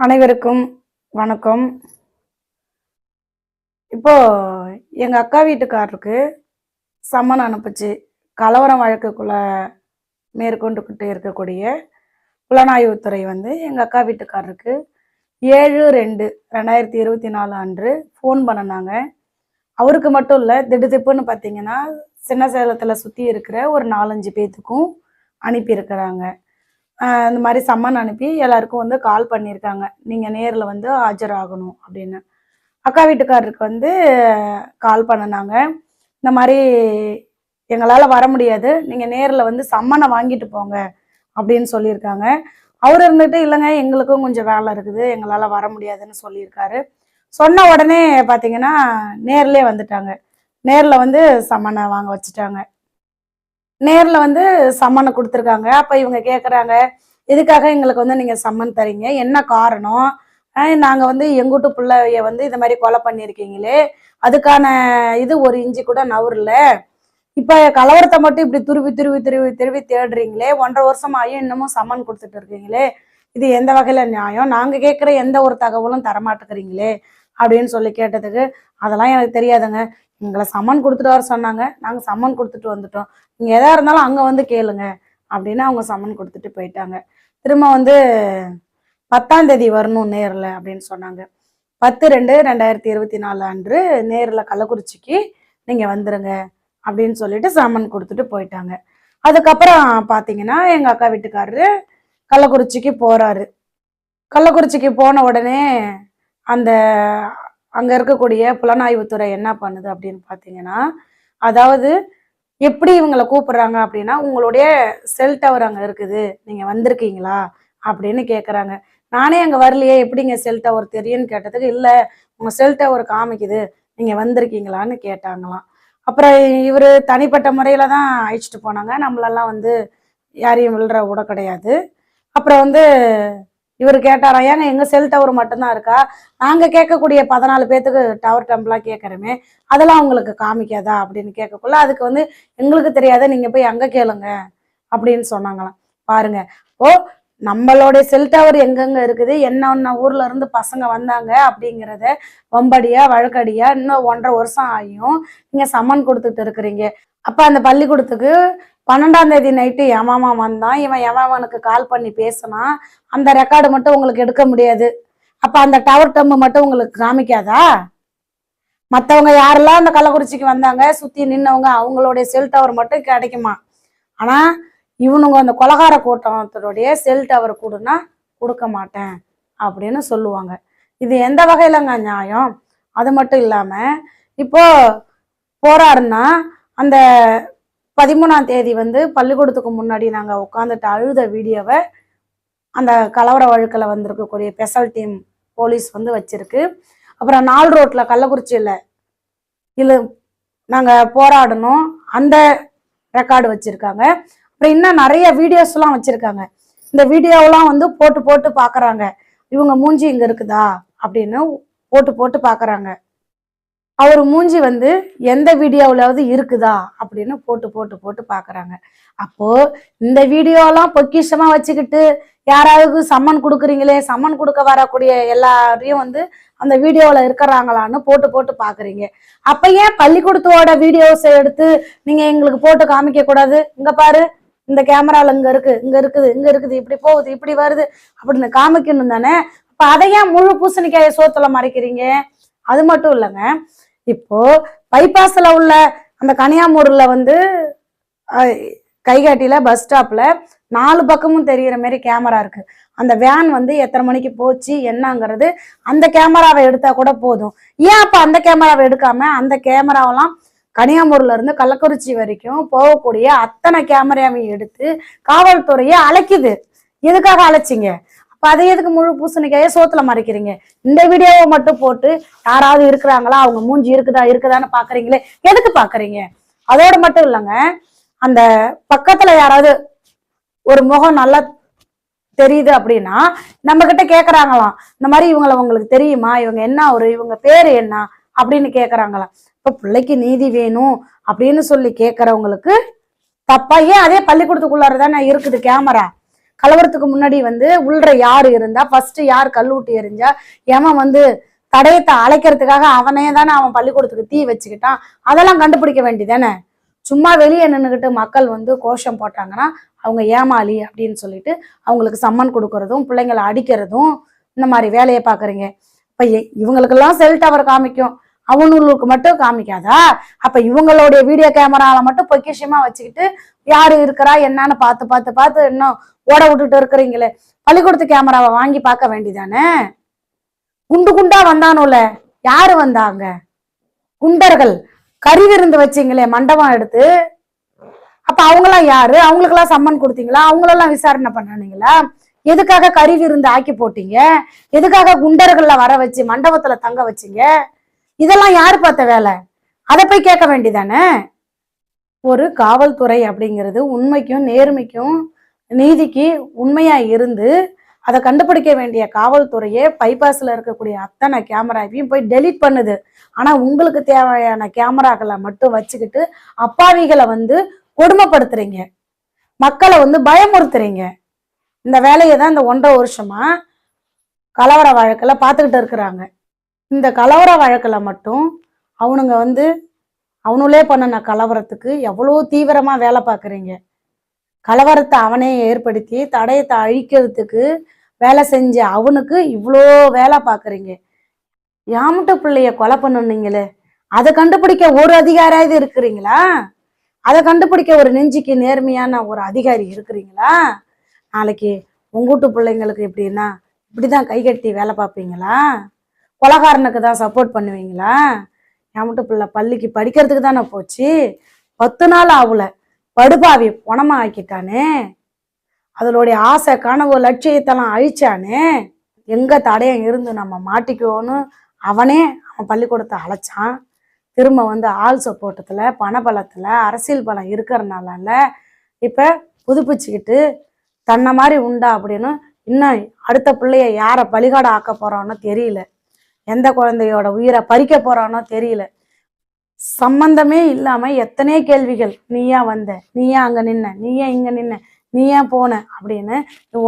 அனைவருக்கும் வணக்கம். இப்போ எங்க அக்கா வீட்டுக்காரருக்கு சம்மன் அனுப்புச்சு. கலவரம் வழக்குக்குள்ள மேற்கொண்டுகிட்டு இருக்கக்கூடிய புலனாய்வுத்துறை எங்க அக்கா வீட்டுக்காரருக்கு 7/2/2024 அன்று ஃபோன் பண்ணுனாங்க. அவருக்கு மட்டும் இல்ல, திடுதிப்புன்னு பார்த்தீங்கன்னா சின்ன சேலத்துல சுத்தி இருக்கிற ஒரு 4, 5 பேத்துக்கும் அனுப்பியிருக்கிறாங்க. இந்த மாதிரி சம்மன் அனுப்பி எல்லாருக்கும் கால் பண்ணியிருக்காங்க. நீங்க நேர்ல ஆஜராகணும் அப்படின்னு. அக்கா வீட்டுக்காரருக்கு கால் பண்ணுனாங்க. இந்த மாதிரி எங்களால வர முடியாது, நீங்க நேர்ல சம்மனை வாங்கிட்டு போங்க அப்படின்னு சொல்லியிருக்காங்க. அவர் இருந்துட்டு இல்லைங்க, எங்களுக்கும் கொஞ்சம் வேலை இருக்குது, எங்களால வர முடியாதுன்னு சொல்லியிருக்காரு. சொன்ன உடனே பார்த்தீங்கன்னா நேர்லயே வந்துட்டாங்க. நேர்ல சம்மனை வாங்க வச்சுட்டாங்க. நேர்ல சம்மனை கொடுத்துருக்காங்க. அப்ப இவங்க கேட்குறாங்க, எதுக்காக எங்களுக்கு நீங்க சம்மன் தரீங்க, என்ன காரணம்? நாங்க எங்கூட்டு பிள்ளைய இந்த மாதிரி கொலை பண்ணியிருக்கீங்களே, அதுக்கான இது ஒரு இஞ்சி கூட நவுறல, இப்ப கலவரத்தை மட்டும் இப்படி துருவி துருவி துருவி துருவி தேடுறீங்களே, 1.5 வருஷம் ஆகியும் இன்னமும் சம்மன் கொடுத்துட்டு இருக்கீங்களே, இது எந்த வகையில நியாயம்? நாங்க கேட்குற எந்த ஒரு தகவலும் தரமாட்டேங்கிறீங்களே அப்படின்னு சொல்லி கேட்டதுக்கு, அதெல்லாம் எனக்கு தெரியாதுங்க, எங்களை சம்மன் கொடுத்துட்டு வர சொன்னாங்க, நாங்கள் சம்மன் கொடுத்துட்டு வந்துட்டோம், நீங்கள் எதாக இருந்தாலும் அங்கே கேளுங்க அப்படின்னு அவங்க சம்மன் கொடுத்துட்டு போயிட்டாங்க. திரும்ப 10ஆம் தேதி வரணும் நேரில் அப்படின்னு சொன்னாங்க. 10/2/2024 அன்று நேரில் கள்ளக்குறிச்சிக்கு நீங்கள் வந்துருங்க அப்படின்னு சொல்லிட்டு சம்மன் கொடுத்துட்டு போயிட்டாங்க. அதுக்கப்புறம் பார்த்தீங்கன்னா எங்கள் அக்கா வீட்டுக்காரரு கள்ளக்குறிச்சிக்கு போகிறாரு. கள்ளக்குறிச்சிக்கு போன உடனே அங்கே இருக்கக்கூடிய புலனாய்வுத்துறை என்ன பண்ணுது அப்படின்னு பார்த்தீங்கன்னா, அதாவது எப்படி இவங்களை கூப்பிடுறாங்க அப்படின்னா, உங்களுடைய செல் டவர் அங்கே இருக்குது, நீங்கள் வந்திருக்கீங்களா அப்படின்னு கேட்குறாங்க. நானே அங்கே வரலையே, எப்படிங்க செல் டவர் தெரியும்னு கேட்டதுக்கு, இல்லை உங்கள் செல் டவர் காமிக்குது, நீங்கள் வந்திருக்கீங்களான்னு கேட்டாங்களாம். அப்புறம் இவர் தனிப்பட்ட முறையில் தான் அழைச்சிட்டு போனாங்க, நம்மளெல்லாம் யாரையும் விழுற விட கிடையாது. அப்புறம் இவர் கேட்டாரா, ஏங்க எங்கள் செல் டவர் மட்டும்தான் இருக்கா, நாங்கள் கேட்கக்கூடிய 14 பேத்துக்கு டவர் டம்பெலாம் கேட்குறோமே, அதெல்லாம் உங்களுக்கு காமிக்காதா அப்படின்னு கேட்கக்குள்ள, அதுக்கு எங்களுக்கு தெரியாத, நீங்கள் போய் அங்கே கேளுங்க அப்படின்னு சொன்னாங்களாம். பாருங்க, ஓ நம்மளுடைய செல் டவர் எங்கெங்க இருக்குது, என்னென்ன ஊர்ல இருந்து பசங்க வந்தாங்க அப்படிங்கிறத வம்படியா வழக்கடியா இன்னும் 1.5 வருஷம் ஆகியும் நீங்க சம்மன் கொடுத்துட்டு இருக்கிறீங்க. அப்ப அந்த பள்ளிக்கூடத்துக்கு 12ஆம் தேதி நைட்டு எமாமா வந்தான், இவன் எமாமனுக்கு கால் பண்ணி பேசினா, அந்த ரெக்கார்டு மட்டும் உங்களுக்கு எடுக்க முடியாது. அப்ப அந்த டவர் டம்பு மட்டும் உங்களுக்கு காமிக்காதா? மற்றவங்க யாரெல்லாம் அந்த கள்ளக்குறிச்சிக்கு வந்தாங்க சுத்தி நின்னவங்க அவங்களுடைய செல் டவர் மட்டும் கிடைக்குமா? ஆனா இவனுங்க அந்த கொலகார கூட்டத்தினுடைய செல் டவர் கொடுனா கொடுக்க மாட்டேன் அப்படின்னு சொல்லுவாங்க. இது எந்த வகையிலங்க நியாயம்? அது மட்டும் இல்லாம இப்போ போறாருன்னா, அந்த 13ஆம் தேதி பள்ளிக்கூடத்துக்கு முன்னாடி நாங்க உட்காந்துட்டு அழுத வீடியோவை அந்த கலவர வழக்கில் வந்திருக்கக்கூடிய ஸ்பெஷல் டீம் போலீஸ் வச்சிருக்கு. அப்புறம் 4 ரோட்ல கள்ளக்குறிச்சியில் இல்லை நாங்க போராடணும் அந்த ரெக்கார்டு வச்சிருக்காங்க. அப்புறம் இன்னும் நிறைய வீடியோஸ்லாம் வச்சிருக்காங்க. இந்த வீடியோவெல்லாம் போட்டு போட்டு பார்க்குறாங்க, இவங்க மூஞ்சி இங்கே இருக்குதா அப்படின்னு போட்டு போட்டு பார்க்குறாங்க. அவர் மூஞ்சி எந்த வீடியோவிலாவது இருக்குதா அப்படின்னு போட்டு போட்டு போட்டு பார்க்குறாங்க. அப்போ இந்த வீடியோலாம் பொக்கிஷமா வச்சுக்கிட்டு யாராவது சம்மன் கொடுக்குறீங்களே, சம்மன் கொடுக்க வரக்கூடிய எல்லாரையும் அந்த வீடியோவில் இருக்கிறாங்களான்னு போட்டு போட்டு பார்க்குறீங்க. அப்போ ஏன் பள்ளிக்கூடத்தோட வீடியோஸை எடுத்து நீங்கள் எங்களுக்கு போட்டு காமிக்க கூடாது? இங்கே பாரு, இந்த கேமரால இங்கே இருக்கு, இங்கே இருக்குது, இங்கே இருக்குது, இப்படி போகுது, இப்படி வருது அப்படின்னு காமிக்கணும் தானே. அப்போ அதை ஏன் முழு பூசணிக்காய சோத்துல மறைக்கிறீங்க? அது மட்டும் இல்லைங்க, இப்போ பைபாஸ்ல உள்ள அந்த கனியாமூர்ல கைகாட்டியில பஸ் ஸ்டாப்ல 4 பக்கமும் தெரிகிற மாதிரி கேமரா இருக்கு. அந்த வேன் எத்தனை மணிக்கு போச்சு என்னங்கிறது அந்த கேமராவை எடுத்தா கூட போதும். ஏன் அப்ப அந்த கேமராவை எடுக்காம அந்த கேமராவெல்லாம் கனியாமூர்ல இருந்து கள்ளக்குறிச்சி வரைக்கும் போகக்கூடிய அத்தனை கேமராவையும் எடுத்து காவல்துறையை அழைக்குது? எதுக்காக அழைச்சிங்க? அப்ப அதை எதுக்கு முழு பூசணிக்காய சோத்துல மறைக்கிறீங்க? இந்த வீடியோவை மட்டும் போட்டு யாராவது இருக்கிறாங்களா, அவங்க மூஞ்சி இருக்குதான்னு பாக்குறீங்களே, எதுக்கு பாக்குறீங்க? அதோட மட்டும் இல்லைங்க, அந்த பக்கத்துல யாராவது ஒரு முகம் நல்லா தெரியுது அப்படின்னா நம்ம கிட்ட கேக்குறாங்களாம், இந்த மாதிரி இவங்களை உங்களுக்கு தெரியுமா, இவங்க என்ன இவங்க பேரு என்ன அப்படின்னு கேக்குறாங்களாம். இப்ப பிள்ளைக்கு நீதி வேணும் அப்படின்னு சொல்லி கேட்கறவங்களுக்கு தப்பா? ஏன் அதே பள்ளிக்கூடத்துக்குள்ளார தானே இருக்குது கேமரா, கலவரத்துக்கு முன்னாடி வந்து உள்ள யாரு இருந்தா, ஃபர்ஸ்ட் யார் கல்லூட்டி எறிஞ்சா, எவன் வந்து தடயத்தை அழைக்கிறதுக்காக அவனே தானே அவன் பள்ளிக்கூடத்துக்கு தீ வச்சுக்கிட்டான், அதெல்லாம் கண்டுபிடிக்க வேண்டியதானே. சும்மா வெளியே நின்றுக்கிட்டு மக்கள் வந்து கோஷம் போட்டாங்கன்னா அவங்க ஏமாளி அப்படின்னு சொல்லிட்டு அவங்களுக்கு சம்மன் கொடுக்கறதும் பிள்ளைங்களை அடிக்கிறதும் இந்த மாதிரி வேலையை பாக்குறீங்க. இப்ப இவங்களுக்கெல்லாம் செல் டவர் காமிக்கும், அவங்களுக்கு மட்டும் காமிக்காதா? அப்ப இவங்களுடைய வீடியோ கேமரால மட்டும் பொக்கிஷமா வச்சுக்கிட்டு யாரு இருக்கிறா என்னன்னு பார்த்து பார்த்து பார்த்து இன்னும் ஓட விட்டுட்டு இருக்கிறீங்களே. பள்ளிக்கூடத்து கேமராவை வாங்கி பார்க்க வேண்டியதானே. குண்டு குண்டா வந்தானுல யாரு வந்தாங்க? குண்டர்கள். கறி விருந்து வச்சிங்களே மண்டபம் எடுத்து, அப்ப அவங்களாம் யாரு? அவங்களுக்கெல்லாம் சம்மன் கொடுத்தீங்களா? அவங்களெல்லாம் விசாரணை பண்ணீங்களா? எதுக்காக கறி விருந்து ஆக்கி போட்டீங்க? எதுக்காக குண்டர்கள்ல வர வச்சு மண்டபத்துல தங்க வச்சீங்க? இதெல்லாம் யாரு பார்த்த வேலை? அதை போய் கேட்க வேண்டியதானே. ஒரு காவல்துறை அப்படிங்கிறது உண்மைக்கும் நேர்மைக்கும் நீதிக்கு உண்மையா இருந்து அதை கண்டுபிடிக்க வேண்டிய காவல்துறையே பைபாஸ்ல இருக்கக்கூடிய அத்தனை கேமராவையும் போய் டெலீட் பண்ணுது. ஆனா உங்களுக்கு தேவையான கேமராக்களை மட்டும் வச்சுக்கிட்டு அப்பாவிகளை வந்து கொடுமைப்படுத்துறீங்க, மக்களை வந்து பயமுறுத்துறீங்க. இந்த வேலையை தான் இந்த 1.5 வருஷமா கலவர வழக்குல பார்த்துக்கிட்டு இருக்கிறாங்க. இந்த கலவர வழக்குல மட்டும் அவனுங்க வந்து அவனுள்ளே பண்ணின கலவரத்துக்கு எவ்வளோ தீவிரமா வேலை பார்க்குறீங்க. கலவரத்தை அவனே ஏற்படுத்தி தடயத்தை அழிக்கிறதுக்கு வேலை செஞ்ச அவனுக்கு இவ்வளோ வேலை பார்க்குறீங்க. யாமட்டு பிள்ளைய கொலை பண்ணுனீங்களே, அதை கண்டுபிடிக்க ஒரு அதிகாரியாவது இருக்கிறீங்களா? அதை கண்டுபிடிக்க ஒரு நெஞ்சுக்கு நேர்மையான ஒரு அதிகாரி இருக்கிறீங்களா? நாளைக்கு உங்கூட்டு பிள்ளைங்களுக்கு எப்படின்னா இப்படிதான் கை கட்டி வேலை பார்ப்பீங்களா? கொலகாரனுக்கு தான் சப்போர்ட் பண்ணுவீங்களா? யாமட்டு பிள்ளை பள்ளிக்கு படிக்கிறதுக்கு தானே போச்சு, 10 நாள் ஆகுல படுபாவி பணமா ஆக்கிட்டானே, அதனுடைய ஆசை கனவு லட்சியத்தெல்லாம் அழிச்சானே. எங்க தடயம் இருந்து நம்ம மாட்டிக்குவோன்னு அவனே அவன் பள்ளிக்கூடத்தை அழைச்சான். திரும்ப வந்து ஆள் சப்போர்ட்டத்துல பணபலத்துல அரசியல் பலம் இருக்கிறனால இப்ப புதுப்பிச்சுக்கிட்டு தன்னை மாதிரி உண்டா அப்படின்னு இன்னும் அடுத்த பிள்ளைய யாரை பலிகாட ஆக்க போறானோ தெரியல, எந்த குழந்தையோட உயிரை பறிக்க போறானோ தெரியல. சம்பந்தமே இல்லாம எத்தனை கேள்விகள். நீ ஏன் வந்த, நீ ஏன் அங்க நின்ன, நீ ஏன் இங்க நின்ன, நீ ஏன் போன அப்படின்னு,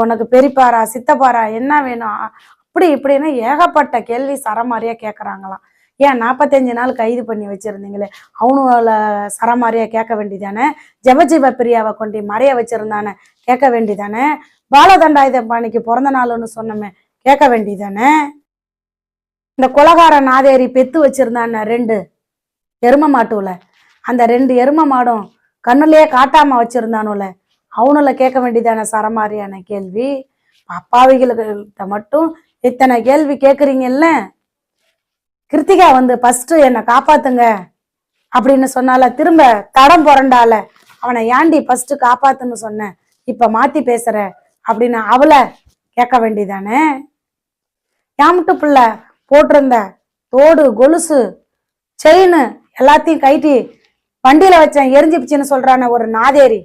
உனக்கு பெரியப்பாரா சித்தப்பாரா என்ன வேணும் அப்படி இப்படின்னு ஏகப்பட்ட கேள்வி சரமாரியா கேட்கறாங்களாம். ஏன் 45 நாள் கைது பண்ணி வச்சிருந்தீங்களே அவனுல சரமாரியா கேட்க வேண்டியதானே. ஜெபஜீவ பிரியாவை கொண்டு மறைய வச்சிருந்தானே கேட்க வேண்டியதானே. பாலதண்டாயுதபாணிக்கு பிறந்த நாள்னு சொன்னமே கேட்க வேண்டியதானே. இந்த கொலகார நாதேரி பெத்து வச்சிருந்தான 2 எரும மாட்டுல, அந்த 2 எரும மாடும் கண்ணுலயே காட்டாம வச்சிருந்தானுல அவனுல கேட்க வேண்டியதான சரமாரியான கேள்வி. அப்பாவிகளுக்கிட்ட மட்டும் இத்தனை கேள்வி கேட்குறீங்கல்ல. கிருத்திகா வந்து ஃபர்ஸ்ட் என்னை காப்பாத்துங்க அப்படின்னு சொன்னால, திரும்ப தடம் புரண்டால அவனை ஏண்டி ஃபர்ஸ்ட் காப்பாத்துன்னு சொன்னேன், இப்ப மாத்தி பேசுற அப்படின்னு அவளை கேட்க வேண்டியதானே. யாமட்டு பிள்ளை போட்டிருந்த தோடு கொலுசு செயின் எல்லாத்தையும் கைட்டி வண்டியில வச்சேன் எரிஞ்சிப்புச்சுன்னு சொல்றான ஒரு நாதேரி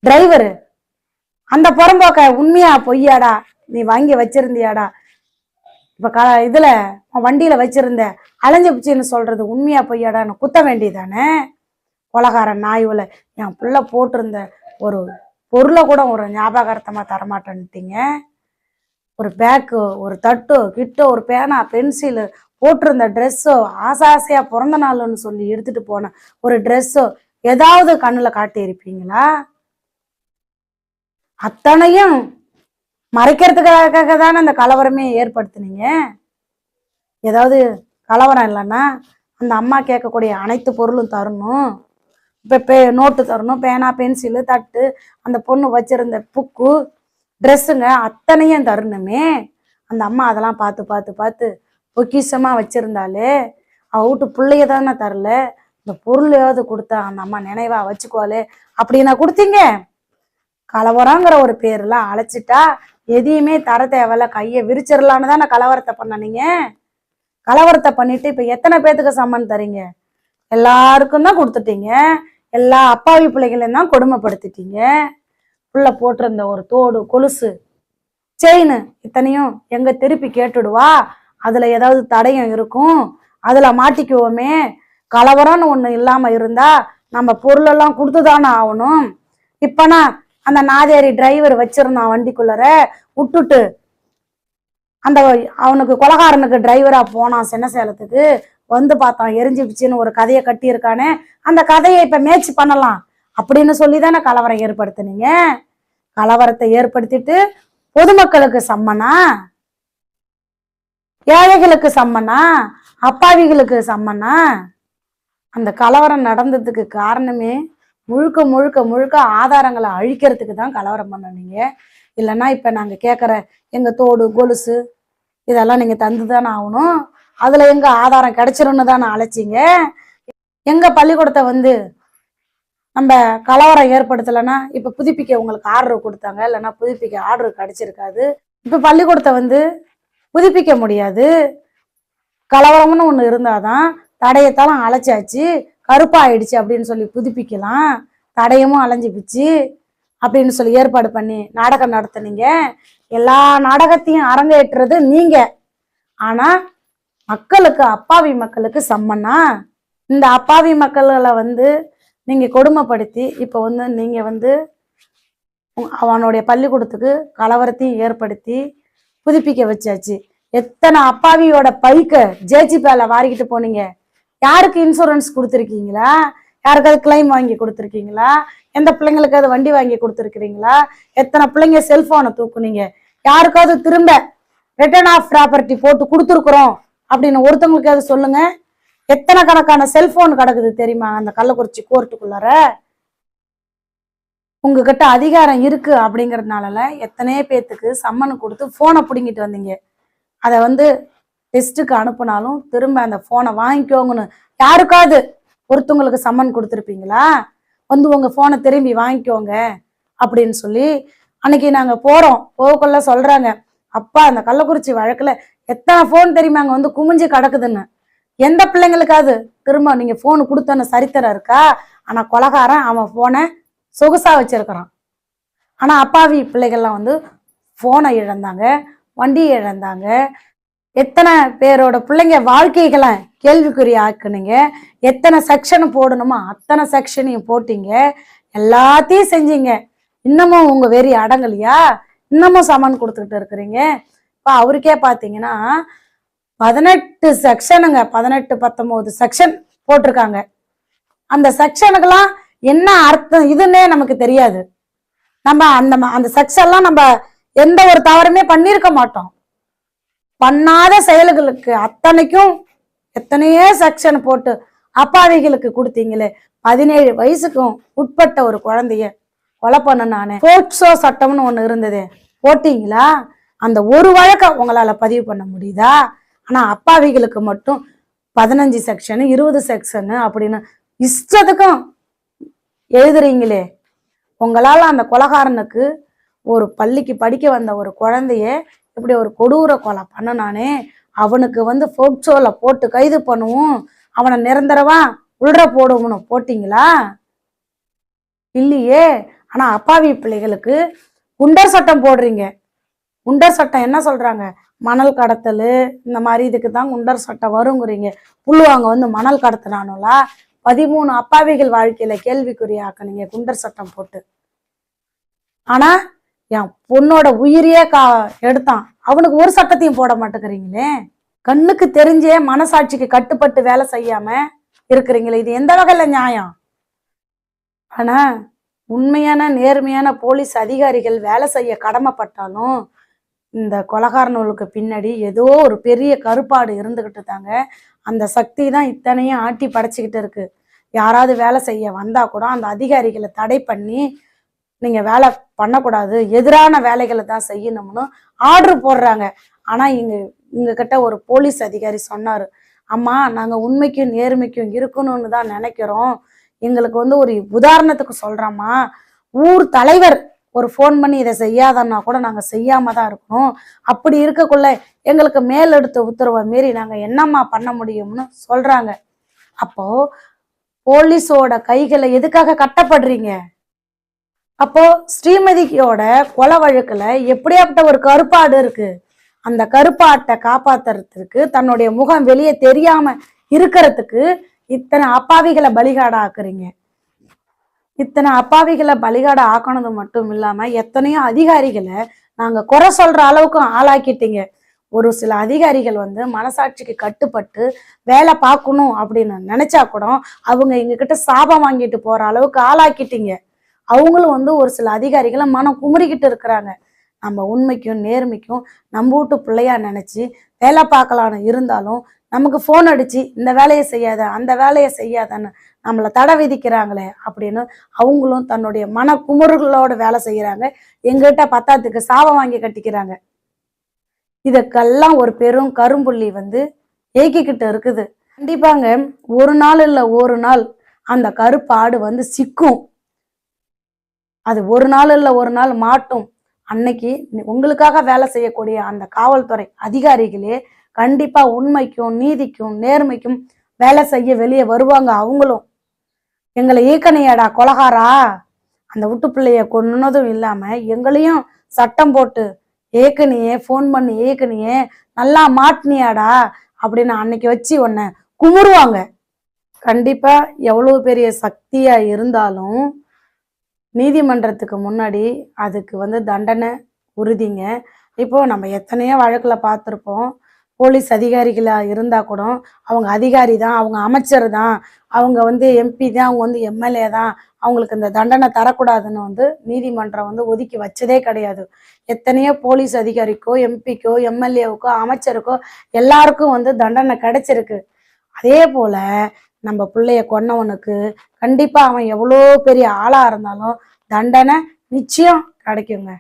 டிரைவரு, அந்த புறம்போக்க உண்மையா பொய்யாடா நீ வாங்கி வச்சிருந்தியாடா, இப்ப இதுல வண்டியில வச்சிருந்த அலைஞ்சிப்புச்சுன்னு சொல்றது உண்மையா பொய்யாடான்னு குத்த வேண்டியதானே. கொலகாரன் நாயுல என் பிள்ளை போட்டிருந்த ஒரு பொருளை கூட ஒரு ஞாபகார்த்தமா தரமாட்டேன்ட்டீங்க. ஒரு பேக்கு, ஒரு தட்டு கிட்ட, ஒரு பேனா பென்சிலு, போட்டிருந்த ட்ரெஸ்ஸோ, ஆசாசையா பிறந்த நாள்னு சொல்லி எடுத்துட்டு போன ஒரு ட்ரெஸ்ஸோ ஏதாவது கண்ணுல காட்டி இருப்பீங்களா? அத்தனையும் மறைக்கிறதுக்காக தானே அந்த கலவரமே ஏற்படுத்தினீங்க. ஏதாவது கலவரம் இல்லைன்னா அந்த அம்மா கேட்கக்கூடிய அனைத்து பொருளும் தரணும். இப்போ நோட்டு தரணும், பேனா பென்சிலு தட்டு, அந்த பொண்ணு வச்சிருந்த புக்கு ட்ரெஸ்ஸுங்க அத்தனையும் தரணுமே. அந்த அம்மா அதெல்லாம் பார்த்து பார்த்து பார்த்து பொக்கிஷமா வச்சிருந்தாலே அவ வீட்டு பிள்ளைய தானே தரல, இந்த பொருளையாவது கொடுத்தா அந்த அம்மா நினைவா வச்சுக்கோலே அப்படின்னா கொடுத்தீங்க. கலவரங்கிற ஒரு பேர்ல அழைச்சிட்டா எதையுமே தர தேவையில்ல, கையை விரிச்சிடலான்னு தானே கலவரத்தை பண்ணீங்க. கலவரத்தை பண்ணிட்டு இப்ப எத்தனை பேத்துக்கு சம்மன் தரீங்க? எல்லாருக்கும் தான் கொடுத்துட்டீங்க. எல்லா அப்பாவி பிள்ளைகளையும் தான் கொடுமைப்படுத்திட்டீங்க. புள்ள போட்டிருந்த ஒரு தோடு கொலுசு செயின் இத்தனையும் எங்க திருப்பி கேட்டுடுவா, அதுல ஏதாவது தடயம் இருக்கும், அதுல மாட்டிக்குவோமே. கலவரம்னு ஒண்ணு இல்லாம இருந்தா நம்ம பொருளெல்லாம் கொடுத்துதானே ஆகணும். இப்பனா அந்த நாதேரி டிரைவர் வச்சிருந்தான் வண்டிக்குள்ளர விட்டுட்டு அந்த அவனுக்கு கொலகாரனுக்கு டிரைவரா போனான் சின்ன சேலத்துக்கு. வந்து பார்த்தான் எரிஞ்சிடுச்சுன்னு ஒரு கதையை கட்டி இருக்கானே, அந்த கதையை இப்ப மேட்ச் பண்ணலாம் அப்படின்னு சொல்லிதானே கலவரம் ஏற்படுத்தினீங்க. கலவரத்தை ஏற்படுத்திட்டு பொதுமக்களுக்கு சம்மனா, ஏழைகளுக்கு சம்மனா, அப்பாவிகளுக்கு சம்மனா? அந்த கலவரம் நடந்ததுக்கு காரணமே முழுக்க முழுக்க முழுக்க ஆதாரங்களை அழிக்கிறதுக்கு தான் கலவரம் பண்ணீங்க. இல்லைன்னா இப்ப நாங்க கேட்குற எங்க தோடு கொலுசு இதெல்லாம் நீங்க தந்துதானே ஆகணும். அதுல எங்க ஆதாரம் கிடைச்சிரும்னு தானே அழைச்சிங்க. எங்க பள்ளிக்கூடத்தை வந்து நம்ம கலவரம் ஏற்படுத்தலைன்னா இப்ப புதுப்பிக்க உங்களுக்கு ஆர்டர் கொடுத்தாங்க, இல்லைன்னா புதுப்பிக்க ஆர்டர் கிடைச்சிருக்காது. இப்ப பள்ளிக்கூடத்தை வந்து புதுப்பிக்க முடியாது. கலவரம்னு ஒண்ணு இருந்தாதான் தடையத்தாலும் அழைச்சாச்சு, கருப்பா ஆயிடுச்சு அப்படின்னு சொல்லி புதுப்பிக்கலாம். தடையமும் அலைஞ்சு பிச்சு அப்படின்னு சொல்லி ஏற்பாடு பண்ணி நாடகம் நடத்துனீங்க. எல்லா நாடகத்தையும் அரங்கேற்றுறது நீங்க. ஆனா மக்களுக்கு, அப்பாவி மக்களுக்கு சம்மன்னா? இந்த அப்பாவி மக்களை வந்து நீங்க கொடுமைப்படுத்தி இப்ப வந்து நீங்க வந்து அவனுடைய பள்ளிக்கூடத்துக்கு கலவரத்தையும் ஏற்படுத்தி புதுப்பிக்க வச்சாச்சு. எத்தனை அப்பாவியோட பைக்க ஜேஜி பேல வாரிக்கிட்டு போனீங்க. யாருக்கு இன்சூரன்ஸ் கொடுத்துருக்கீங்களா? யாருக்காவது கிளைம் வாங்கி கொடுத்துருக்கீங்களா? எந்த பிள்ளைங்களுக்கு அது வண்டி வாங்கி கொடுத்துருக்கிறீங்களா? எத்தனை பிள்ளைங்க செல்போனை தூக்குனீங்க? யாருக்காவது திரும்ப ரிட்டர்ன் ஆஃப் ப்ராப்பர்ட்டி போட்டு கொடுத்துருக்குறோம் அப்படின்னு ஒருத்தவங்களுக்கு அது சொல்லுங்க. எத்தனை கணக்கான செல்போன் கிடக்குது தெரியுமா அந்த கள்ளக்குறிச்சி கோர்ட்டுக்குள்ளார? உங்ககிட்ட அதிகாரம் இருக்கு அப்படிங்கறதுனால எத்தனையோ பேத்துக்கு சம்மன் கொடுத்து போனை பிடுங்கிட்டு வந்தீங்க. அதை வந்து டெஸ்ட்டுக்கு அனுப்புனாலும் திரும்ப அந்த போனை வாங்கிக்கோங்கன்னு யாருக்காவது ஒருத்தவங்களுக்கு சம்மன் கொடுத்துருப்பீங்களா? வந்து உங்க போனை திரும்பி வாங்கிக்கோங்க அப்படின்னு சொல்லி அன்னைக்கு நாங்க போறோம், போகக்குள்ள சொல்றாங்க, அப்பா அந்த கள்ளக்குறிச்சி வழக்குல எத்தனை போன் தெரியுமாங்க வந்து குமிஞ்சு கிடக்குதுன்னு. எந்த பிள்ளைங்களுக்காவது திரும்ப நீங்க போனு கொடுத்தன சரித்திரம் இருக்கா? ஆனா கொலகாரன் அவன் போனை சொகுசா வச்சிருக்கிறான். ஆனா அப்பாவி பிள்ளைகள்லாம் வந்து போனை இழந்தாங்க, வண்டியை இழந்தாங்க. எத்தனை பேரோட பிள்ளைங்க வாழ்க்கைகளை கேள்விக்குறி ஆக்குனீங்க. எத்தனை செக்ஷன் போடணுமோ அத்தனை செக்ஷனையும் போட்டீங்க, எல்லாத்தையும் செஞ்சீங்க. இன்னமும் உங்க வெறி அடங்கலையா? இன்னமும் சமன் கொடுத்துக்கிட்டு இருக்கிறீங்க. இப்ப அவருக்கே பாத்தீங்கன்னா 18 செக்ஷனுங்க, 18 19 செக்ஷன் போட்டிருக்காங்க. அந்த செக்ஷனுக்கெல்லாம் என்ன அர்த்தம் இதுன்னே நமக்கு தெரியாது. நம்ம அந்த செக்ஷன்லாம் நம்ம எந்த ஒரு தவறுமே பண்ணியிருக்க மாட்டோம். பண்ணாத செயல்களுக்கு அத்தனைக்கும் எத்தனையோ செக்ஷன் போட்டு அப்பாவிகளுக்கு கொடுத்தீங்களே. 17 வயசுக்கும் உட்பட்ட ஒரு குழந்தைய கொலை பண்ண நானே போக்சோ சட்டம்னு ஒண்ணு இருந்தது, போட்டீங்களா? அந்த ஒரு வழக்க உங்களால பதிவு பண்ண முடியுதா? ஆனா அப்பாவிகளுக்கு மட்டும் 15 செக்ஷன் 20 செக்ஷன் அப்படின்னு இஷ்டத்துக்கும் எழுதுறீங்களே. உங்களால அந்த கொலகாரனுக்கு, ஒரு பள்ளிக்கு படிக்க வந்த ஒரு குழந்தைய இப்படி ஒரு கொடூர கொலை பண்ண நானே, அவனுக்கு வந்து போக்சோல போட்டு கைது பண்ணுவோம், அவனை நிரந்தரமா உள்ற போடுவோம்னு போட்டீங்களா? இல்லையே. ஆனா அப்பாவி பிள்ளைகளுக்கு குண்டர் சட்டம் போடுறீங்க. குண்டர் சட்டம் என்ன சொல்றாங்க? மணல் கடத்தல் இந்த மாதிரி இதுக்கு தான் குண்டர் சட்டம் வருங்கிறீங்க. புல்லுவாங்க வந்து மணல் கடத்தினானுங்களா? 13 அப்பாவிகள் வாழ்க்கையில கேள்விக்குறியாக்குனீங்க குண்டர் சட்டம் போட்டு. ஆனா என் பொண்ணோட உயிரியே எடுத்தான், அவனுக்கு ஒரு சட்டத்தையும் போட மாட்டேங்கிறீங்களே. கண்ணுக்கு தெரிஞ்சே மனசாட்சிக்கு கட்டுப்பட்டு வேலை செய்யாம இருக்கிறீங்களே, இது எந்த வகையில நியாயம்? ஆனா உண்மையான நேர்மையான போலீஸ் அதிகாரிகள் வேலை செய்ய கடமைப்பட்டாலும் இந்த கொலகாரனுக்கு பின்னாடி ஏதோ ஒரு பெரிய கருப்பாடு இருந்துகிட்டு தாங்க. அந்த சக்தி தான் இத்தனையும் ஆட்டி படைச்சிக்கிட்டு இருக்கு. யாராவது வேலை செய்ய வந்தா கூட அந்த அதிகாரிகளை தடை பண்ணி நீங்க வேலை பண்ணக்கூடாது, எதிரான வேலைகளை தான் செய்யணும்னு ஆர்டர் போடுறாங்க. ஆனா இங்க கிட்ட ஒரு போலீஸ் அதிகாரி சொன்னாரு, அம்மா நாங்க உண்மைக்கும் நேர்மைக்கும் இருக்கணும்னு தான் நினைக்கிறோம். எங்களுக்கு வந்து ஒரு உதாரணத்துக்கு சொல்றோம்மா, ஊர் தலைவர் ஒரு ஃபோன் பண்ணி இதை செய்யாதன்னா கூட நாங்க செய்யாம தான் இருக்கணும். அப்படி இருக்கக்குள்ள எங்களுக்கு மேலெடுத்த உத்தரவை மீறி நாங்க என்னம்மா பண்ண முடியும்னு சொல்றாங்க. அப்போ போலீஸோட கைகளை எதுக்காக கட்டப்படுறீங்க? அப்போ ஸ்ரீமதியோட கொலை வழக்குல எப்படியாப்பட்ட ஒரு கருப்பாடு இருக்கு. அந்த கருப்பாட்டை காப்பாத்துறதுக்கு, தன்னுடைய முகம் வெளியே தெரியாம இருக்கிறதுக்கு இத்தனை அப்பாவிகளை பலிகாடா ஆக்குறீங்க. இத்தனை அப்பாவிகளை பலிகாட ஆக்கணது மட்டும் இல்லாம எத்தனையோ அதிகாரிகளை நாங்க குறை சொல்ற அளவுக்கு ஆளாக்கிட்டீங்க. ஒரு சில அதிகாரிகள் வந்து மனசாட்சிக்கு கட்டுப்பட்டு வேலை பார்க்கணும் அப்படின்னு நினைச்சா கூட அவங்க எங்ககிட்ட சாபம் வாங்கிட்டு போற அளவுக்கு ஆளாக்கிட்டீங்க. அவங்களும் வந்து ஒரு சில அதிகாரிகளை மனம் குமுறிக்கிட்டு இருக்கிறாங்க. நம்ம உண்மைக்கும் நேர்மைக்கும் நம்ம வீட்டு பிள்ளையா நினைச்சு வேலை பார்க்கலான்னு இருந்தாலும் நமக்கு போன் அடிச்சு இந்த வேலையை செய்யாத அந்த வேலையை செய்யாதன்னு நம்மளை தடை விதிக்கிறாங்களே அப்படின்னு அவங்களும் தன்னுடைய மன குமுறுகளோட வேலை செய்யறாங்க. எங்கிட்ட பத்தாத்துக்கு சாபம் வாங்கி கட்டிக்கிறாங்க. இதுக்கெல்லாம் ஒரு பெரும் கரும்புள்ளி வந்து ஏக்கிக்கிட்டு இருக்குது. கண்டிப்பாங்க ஒரு நாள் இல்ல ஒரு நாள் அந்த கருப்பாடு வந்து சிக்கும். அது ஒரு நாள் இல்ல ஒரு நாள் மாட்டும். அன்னைக்கு உங்களுக்காக வேலை செய்யக்கூடிய அந்த காவல்துறை அதிகாரிகளே கண்டிப்பா உண்மைக்கும் நீதிக்கும் நேர்மைக்கும் வேலை செய்ய வெளியே வருவாங்க. அவங்களும் எங்களை ஈக்கணையாடா கொலகாரா, அந்த விட்டு பிள்ளைய கொன்னதும் இல்லாம எங்களையும் சட்டம் போட்டு ஏக்கனியே போன் பண்ணி ஏக்கனியே நல்லா மாட்டினியாடா அப்படின்னு அன்னைக்கு வச்சு உன்னை குமுறுவாங்க. கண்டிப்பா எவ்வளவு பெரிய சக்தியா இருந்தாலும் நீதிமன்றத்துக்கு முன்னாடி அதுக்கு வந்து தண்டனை உறுதிங்க. இப்போ நம்ம எத்தனையோ வழக்குல பார்த்துருப்போம். போலீஸ் அதிகாரிகளா இருந்தா கூட அவங்க அதிகாரி தான், அவங்க அமைச்சர் தான், அவங்க வந்து எம்பி தான், அவங்க வந்து எம்எல்ஏ தான், அவங்களுக்கு இந்த தண்டனை தரக்கூடாதுன்னு வந்து நீதிமன்றம் வந்து ஒதுக்கி வச்சதே கிடையாது. எத்தனையோ போலீஸ் அதிகாரிக்கோ எம்பிக்கோ எம்எல்ஏவுக்கோ அமைச்சருக்கோ எல்லாருக்கும் வந்து தண்டனை கிடைச்சிருக்கு. அதே போல நம்ம பிள்ளைய கொன்னவனுக்கு கண்டிப்பா அவன் எவ்வளோ பெரிய ஆளா இருந்தாலும் தண்டனை நிச்சயம் கிடைக்குங்க.